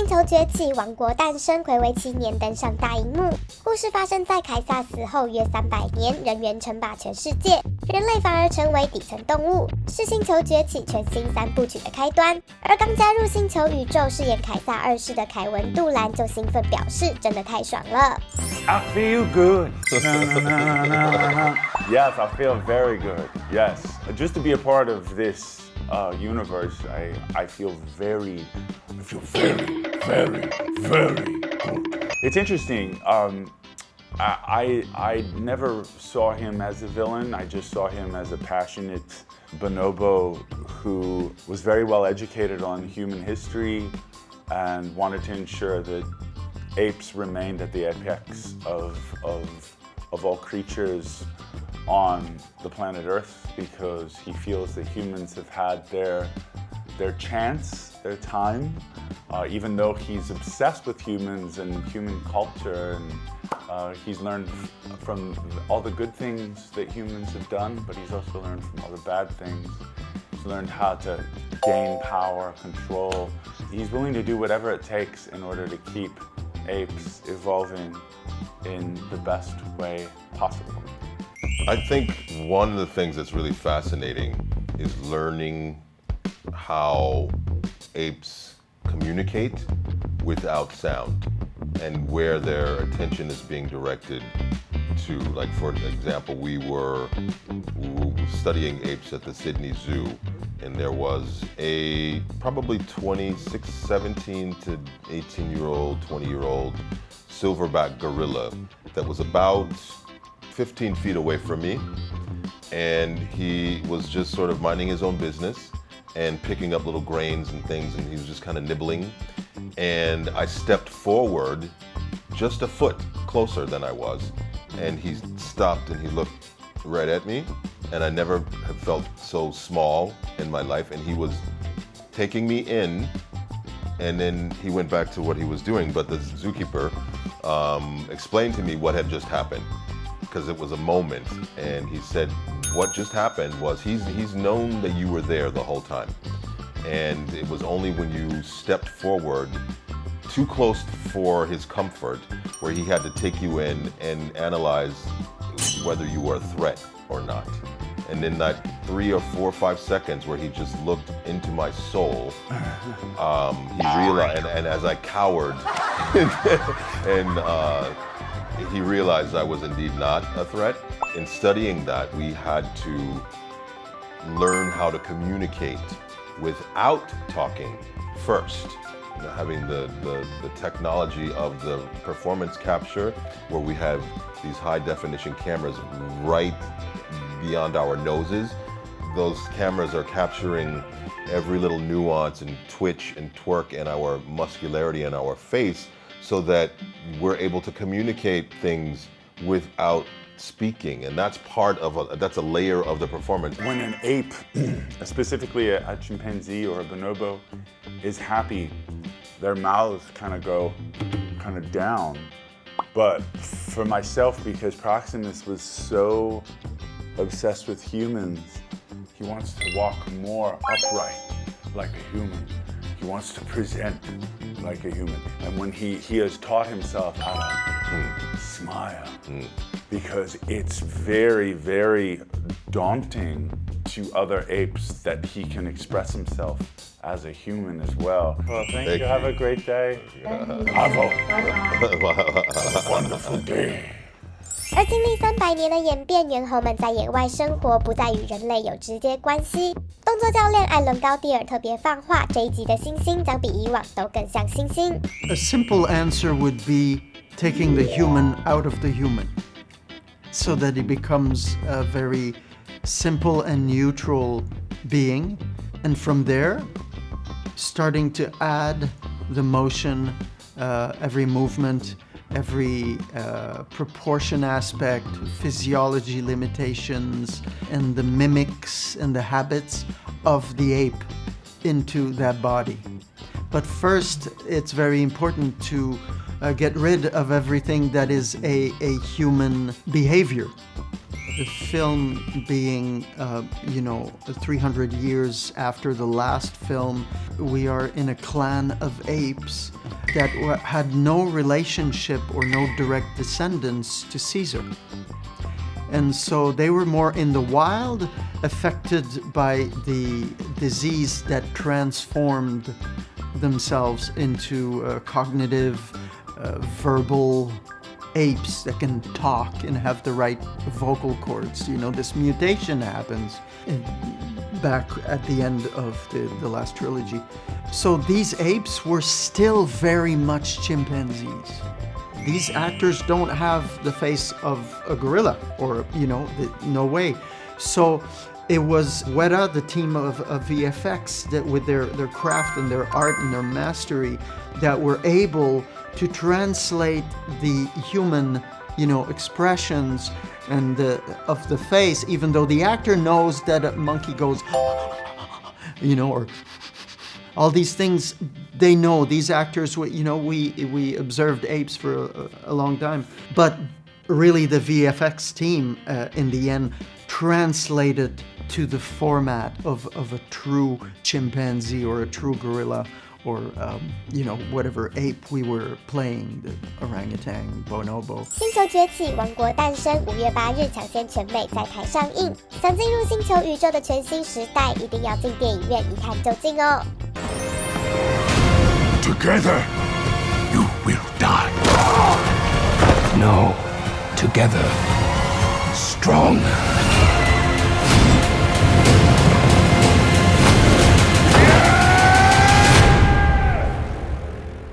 星球崛起，王国诞生，睽违7年登上大荧幕。故事发生在凯撒死后约300年，人猿称霸全世界，人类反而成为底层动物，是星球崛起全新3部曲的开端。而刚加入星球宇宙饰演凯撒2世的凯文杜兰就兴奋表示，真的太爽了。I feel good. Yes, I feel very good. Yes, just to be a part of this universe, I feel very good. It's interesting. I never saw him as a villain. I just saw him as a passionate bonobo who was very well educated on human history and wanted to ensure that apes remained at the apex of all creatures on the planet Earth, because he feels that humans have had their chance, their time, even though he's obsessed with humans and human culture, and he's learned from all the good things that humans have done, but he's also learned from all the bad things. He's learned how to gain power, control. He's willing to do whatever it takes in order to keep apes evolving in the best way possible. I think one of the things that's really fascinating is learning how apes communicate without sound and where their attention is being directed to. Like, for example, we were studying apes at the Sydney Zoo, and there was a probably 26, 17 to 18-year-old, 20-year-old silverback gorilla that was about 15 feet away from me, and he was just sort of minding his own business and picking up little grains and things, and he was just kind of nibbling. And I stepped forward just a foot closer than I was, and he stopped and he looked right at me, and I never have felt so small in my life. And he was taking me in, and then he went back to what he was doing. But the zookeeper explained to me what had just happened, because it was a moment, and he said what just happened was he's known that you were there the whole time, and it was only when you stepped forward too close for his comfort where he had to take you in and analyze whether you were a threat or not. And in that 3 or 4 or 5 seconds where he just looked into my soul, he realized, and as I cowered, and he realized I was indeed not a threat. In studying that, we had to learn how to communicate without talking first. You know, having the technology of the performance capture, where we have these high definition cameras right beyond our noses. Those cameras are capturing every little nuance and twitch and twerk in our muscularity in our face, so that we're able to communicate things without speaking. And that's that's a layer of the performance. When an ape, specifically a chimpanzee or a bonobo, is happy, their mouths kind of go down. But for myself, because Proximus was so obsessed with humans, he wants to walk more upright like a human. He wants to present like a human. And when he has taught himself how to smile, because it's very, very daunting to other apes that he can express himself as a human as well. Well, thank you. Have a great day. Have a wonderful day. 而经历300年的演变，猿猴们在野外生活不再与人类有直接关系。动作教练艾伦高蒂尔特别放话，这一集的猩猩将比以往都更像猩猩。A simple answer would be taking the human out of the human, so that he becomes a very simple and neutral being, and from there, starting to add the motion, every movement, every proportion aspect, physiology limitations, and the mimics and the habits of the ape into that body. But first, it's very important to get rid of everything that is a human behavior. the film being, 300 years after the last film, we are in a clan of apes that had no relationship or no direct descendants to Caesar. And so they were more in the wild, affected by the disease that transformed themselves into cognitive, verbal apes that can talk and have the right vocal cords. This mutation happens back at the end of the last trilogy. So these apes were still very much chimpanzees. These actors don't have the face of a gorilla, or, no way. So it was Weta, the team of VFX, that with their craft and their art and their mastery, that were able to translate the human, expressions and of the face, even though the actor knows that a monkey goes, or all these things, they know. These actors, we observed apes for a long time, but really the VFX team in the end translated to the format of a true chimpanzee or a true gorilla, or whatever ape we were playing, the orangutan, bonobo. 星球崛起，王国诞生，5月8日抢先全美在台上映。想进入星球宇宙的全新时代，一定要进电影院一看究竟哦。Together, you will die. No, together, stronger.